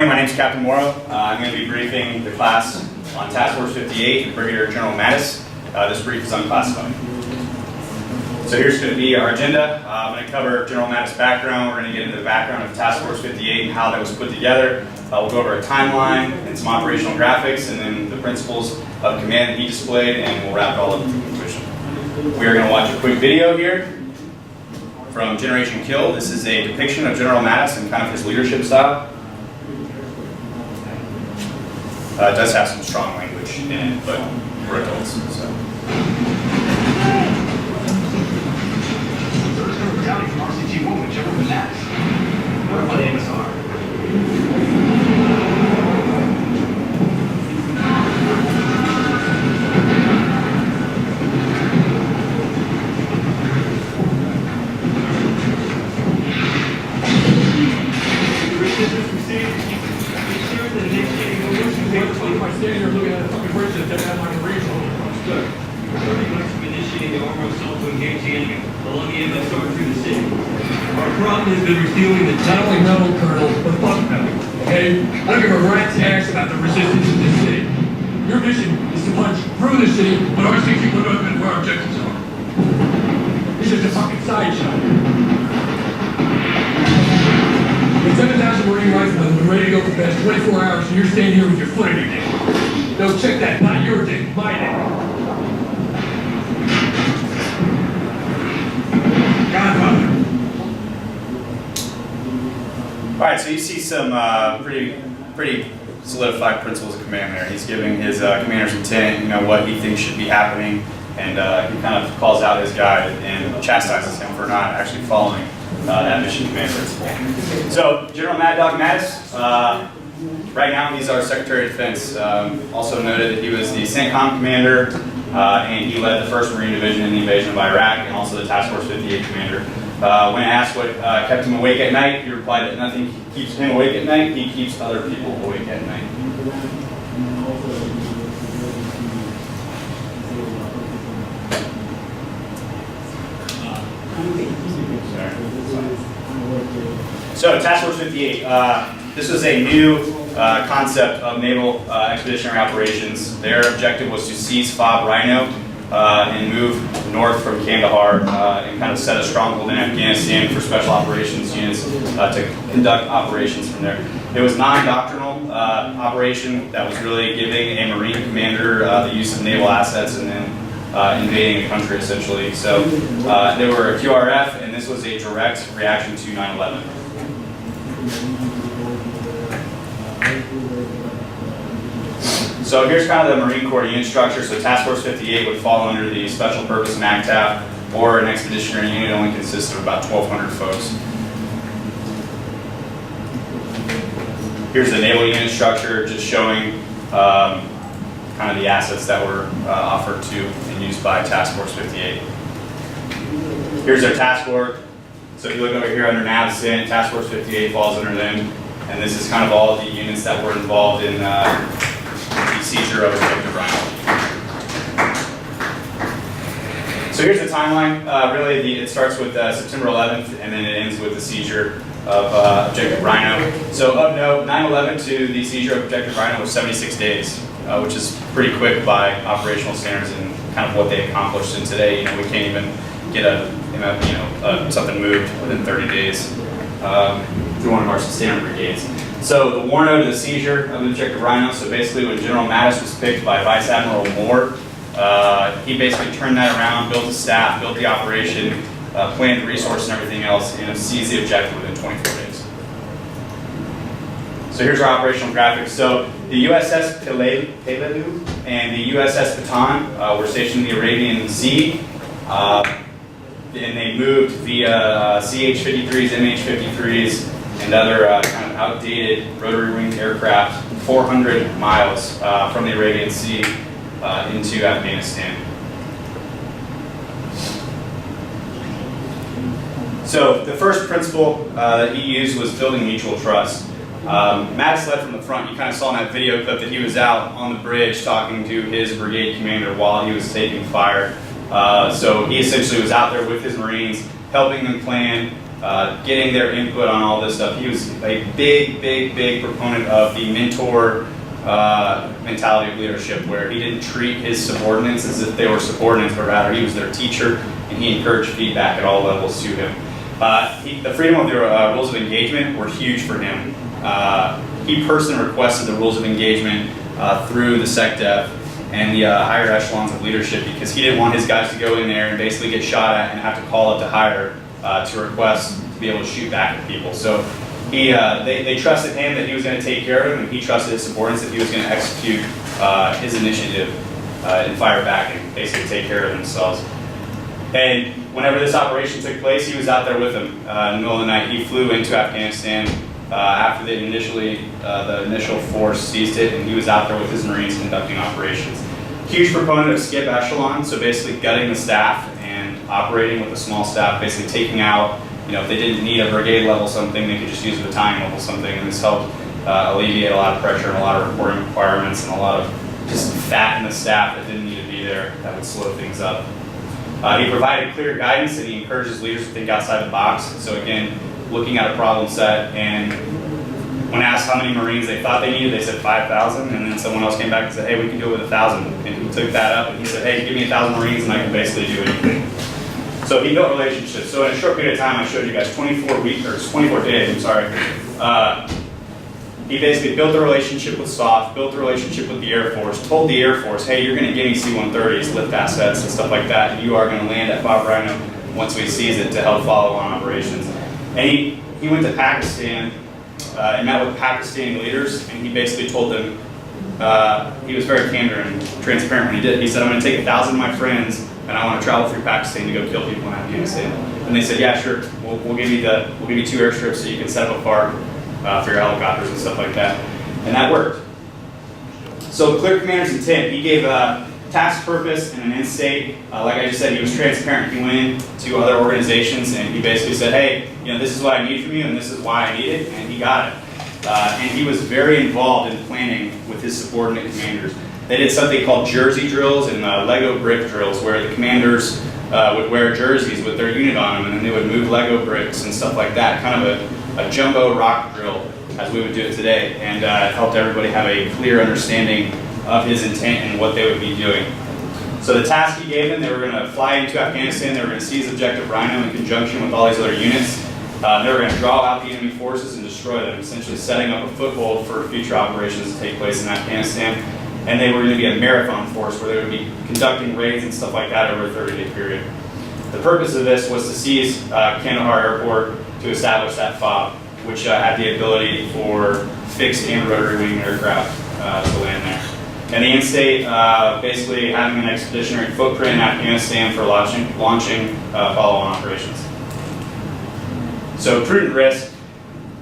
My name is Captain Morrow. I'm going to be briefing the class on Task Force 58, Brigadier General Mattis. This brief is unclassified. So here's going to be our agenda. I'm going to cover General Mattis' background. We're going to get into the background of Task Force 58 and how that was put together. We'll go over a timeline and some operational graphics, and then the principles of command that he displayed, and we'll wrap it all up to conclusion. We are going to watch a quick video here from Generation Kill. This is a depiction of General Mattis and kind of his leadership style. It does have some strong language in it, but we're adults, so. Standing here looking at a fucking bridge that doesn't have my Marines all across. Good. Initiating the armor assault to engage the enemy along the MS through the city. Our problem has been refueling the not only metal, Colonel, but fuck metal. Okay? I don't give a rat's ass about the resistance in this city. Your mission is to punch through the city, but ours to keep moving up where our objectives are. This is a fucking sideshow. The 7,000 Marine riflemen have been ready to go for the past 24 hours, and you're standing here with your foot in your dick. No, check that. Not your dick, my dick. Godfather. All right, so you see some pretty solidified principles of command there. He's giving his commander's intent, what he thinks should be happening, and he kind of calls out his guide and chastises him for not actually following that mission command principle. So, General Mad Dog Mattis, right now he's our Secretary of Defense. Also noted that he was the CENTCOM commander, and he led the 1st Marine Division in the invasion of Iraq, and also the Task Force 58 commander. When asked what kept him awake at night, he replied that nothing keeps him awake at night, he keeps other people awake at night. So, Task Force 58, this was a new concept of naval expeditionary operations. Their objective was to seize FOB Rhino and move north from Kandahar and kind of set a stronghold in Afghanistan for special operations units to conduct operations from there. It was non-doctrinal operation that was really giving a Marine commander the use of naval assets and then invading a country essentially. So they were a QRF, and this was a direct reaction to 9/11. So here's kind of the Marine Corps unit structure. So Task Force 58 would fall under the Special Purpose MACTAF, or an expeditionary unit only consisted of about 1,200 folks. Here's the naval unit structure, just showing kind of the assets that were offered to and used by Task Force 58. Here's their task org. So if you look over here under NAVCENT, Task Force 58 falls under them. And this is kind of all the units that were involved in the seizure of Objective Rhino. So here's the timeline. Really, it starts with September 11th, and then it ends with the seizure of Objective Rhino. So of note, 9/11 to the seizure of Objective Rhino was 76 days, which is pretty quick by operational standards and kind of what they accomplished. And today, we can't even get something moved within 30 days through one of our standard brigades. So the war note of the seizure of the Objective Rhino. So basically, when General Mattis was picked by Vice Admiral Moore, he basically turned that around, built a staff, built the operation, planned the resource and everything else, and seized the objective within 24 days. So here's our operational graphics. So the USS Peleliu and the USS Bataan were stationed in the Arabian Sea, and they moved via CH-53s, MH-53s, and other kind of outdated rotary-winged aircraft 400 miles from the Arabian Sea into Afghanistan. So the first principle that he used was building mutual trust. Mattis led from the front. You kind of saw in that video clip that he was out on the bridge talking to his brigade commander while he was taking fire. So he essentially was out there with his Marines, helping them plan, getting their input on all this stuff. He was a big proponent of the mentor mentality of leadership, where he didn't treat his subordinates as if they were subordinates, but rather he was their teacher, and he encouraged feedback at all levels to him. The freedom of the rules of engagement were huge for him. He personally requested the rules of engagement through the SecDef and the higher echelons of leadership, because he didn't want his guys to go in there and basically get shot at and have to call up to higher to request to be able to shoot back at people. So they trusted him that he was going to take care of them, and he trusted his subordinates that he was going to execute his initiative and fire back and basically take care of themselves. And whenever this operation took place, he was out there with them in the middle of the night. He flew into Afghanistan after the initial force seized it, and he was out there with his Marines conducting operations. Huge proponent of skip echelon, so basically gutting the staff and operating with a small staff, basically taking out, if they didn't need a brigade level something, they could just use a battalion level something, and this helped alleviate a lot of pressure and a lot of reporting requirements and a lot of just fat in the staff that didn't need to be there that would slow things up. He provided clear guidance, and he encouraged his leaders to think outside the box. So again, looking at a problem set, and when asked how many Marines they thought they needed, they said 5,000, and then someone else came back and said, hey, we can do it with 1,000. And he took that up and he said, hey, give me 1,000 Marines and I can basically do anything. So he built relationships. So in a short period of time, I showed you guys 24 days, he basically built a relationship with SOF, built a relationship with the Air Force, told the Air Force, hey, you're going to give me C-130s, lift assets and stuff like that, and you are going to land at Bob Rhino once we seize it to help follow on operations. And he went to Pakistan and met with Pakistani leaders, and he basically told them, he was very candid and transparent when he did. He said, I'm going to take 1,000 of my friends, and I want to travel through Pakistan to go kill people in Afghanistan. And they said, yeah, sure, we'll give you 2 airstrips so you can set up a park for your helicopters and stuff like that. And that worked. So clear commander's intent, he gave a task purpose and an end state. Like I just said, he was transparent. He went into other organizations and he basically said, hey, this is what I need from you and this is why I need it, and he got it. And he was very involved in planning with his subordinate commanders. They did something called jersey drills and Lego brick drills, where the commanders would wear jerseys with their unit on them, and then they would move Lego bricks and stuff like that, kind of a jumbo rock drill, as we would do it today, and it helped everybody have a clear understanding of his intent and what they would be doing. So the task he gave them, they were going to fly into Afghanistan, they were going to seize Objective Rhino in conjunction with all these other units. They were going to draw out the enemy forces and destroy them, essentially setting up a foothold for future operations to take place in Afghanistan. And they were going to be a marathon force where they would be conducting raids and stuff like that over a 30-day period. The purpose of this was to seize Kandahar Airport to establish that FOB, which had the ability for fixed and rotary wing aircraft to land there. And the end state, basically having an expeditionary footprint in Afghanistan for launching follow-on operations. So prudent risk.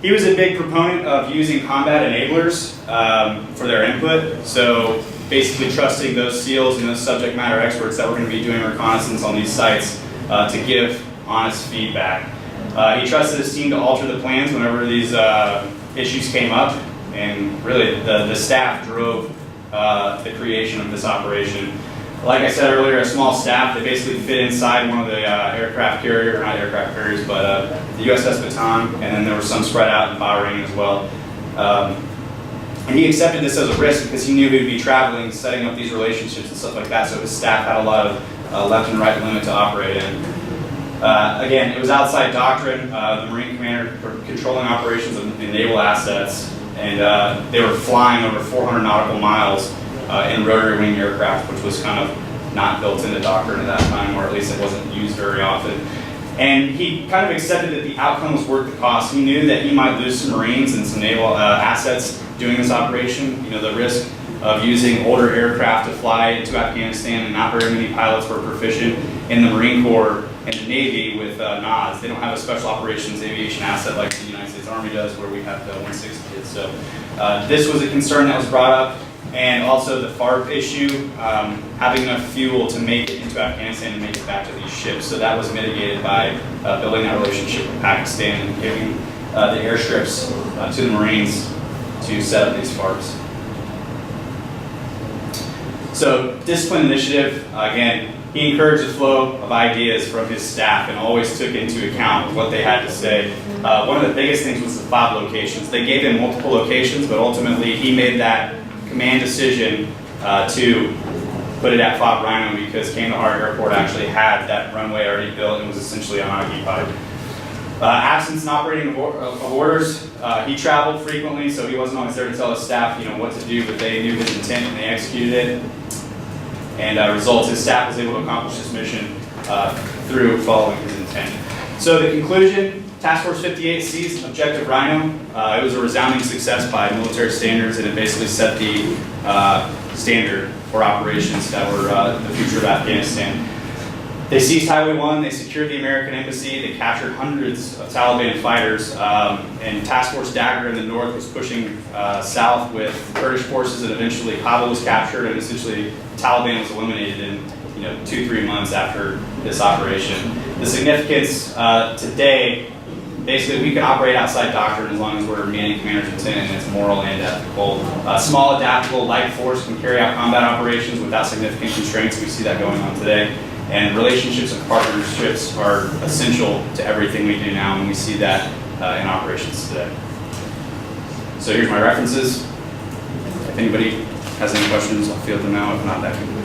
He was a big proponent of using combat enablers for their input. So basically trusting those SEALs and those subject matter experts that were going to be doing reconnaissance on these sites to give honest feedback. He trusted his team to alter the plans whenever these issues came up, and really the staff drove the creation of this operation. Like I said earlier, a small staff, they basically fit inside one of the not aircraft carriers, but the USS Bataan, and then there were some spread out in Bahrain as well. And he accepted this as a risk because he knew he would be traveling, setting up these relationships and stuff like that, so his staff had a lot of left and right limit to operate in. Again, it was outside doctrine. The Marine commander were controlling operations of the naval assets, and they were flying over 400 nautical miles in rotary wing aircraft, which was kind of not built into doctrine at that time, or at least it wasn't used very often. And he kind of accepted that the outcome was worth the cost. He knew that he might lose some Marines and some naval assets doing this operation. The risk of using older aircraft to fly into Afghanistan, and not very many pilots were proficient in the Marine Corps and the Navy with NODs. They don't have a special operations aviation asset like the United States Army does, where we have the 160 kids. So this was a concern that was brought up, and also the FARP issue, having enough fuel to make it into Afghanistan and make it back to these ships. So that was mitigated by building that relationship with Pakistan and giving the airstrips to the Marines to set up these FARPs. So discipline initiative, again, He encouraged the flow of ideas from his staff and always took into account what they had to say. One of the biggest things was the fob locations. They gave him multiple locations, but ultimately he made that command decision to put it at Fob Rhino because Kandahar Airport actually had that runway already built and was essentially unoccupied. Absence and operating of orders, he traveled frequently, so he wasn't always there to tell his staff, what to do, but they knew his intent and they executed it. And results, his staff was able to accomplish this mission through following his intent. So the conclusion, Task Force 58 seized Objective Rhino. It was a resounding success by military standards, and it basically set the standard for operations that were the future of Afghanistan. They seized Highway 1, they secured the American embassy, they captured hundreds of Taliban fighters, and Task Force Dagger in the north was pushing south with Kurdish forces, and eventually Kabul was captured, and essentially Taliban was eliminated in 2-3 months after this operation. The significance today, basically we can operate outside doctrine as long as we're meeting commander's intent and it's moral and ethical. Small, adaptable, light force can carry out combat operations without significant constraints. We see that going on today. And relationships and partnerships are essential to everything we do now, and we see that in operations today. So here's my references. If anybody has any questions, I'll field them now. If not, that concludes.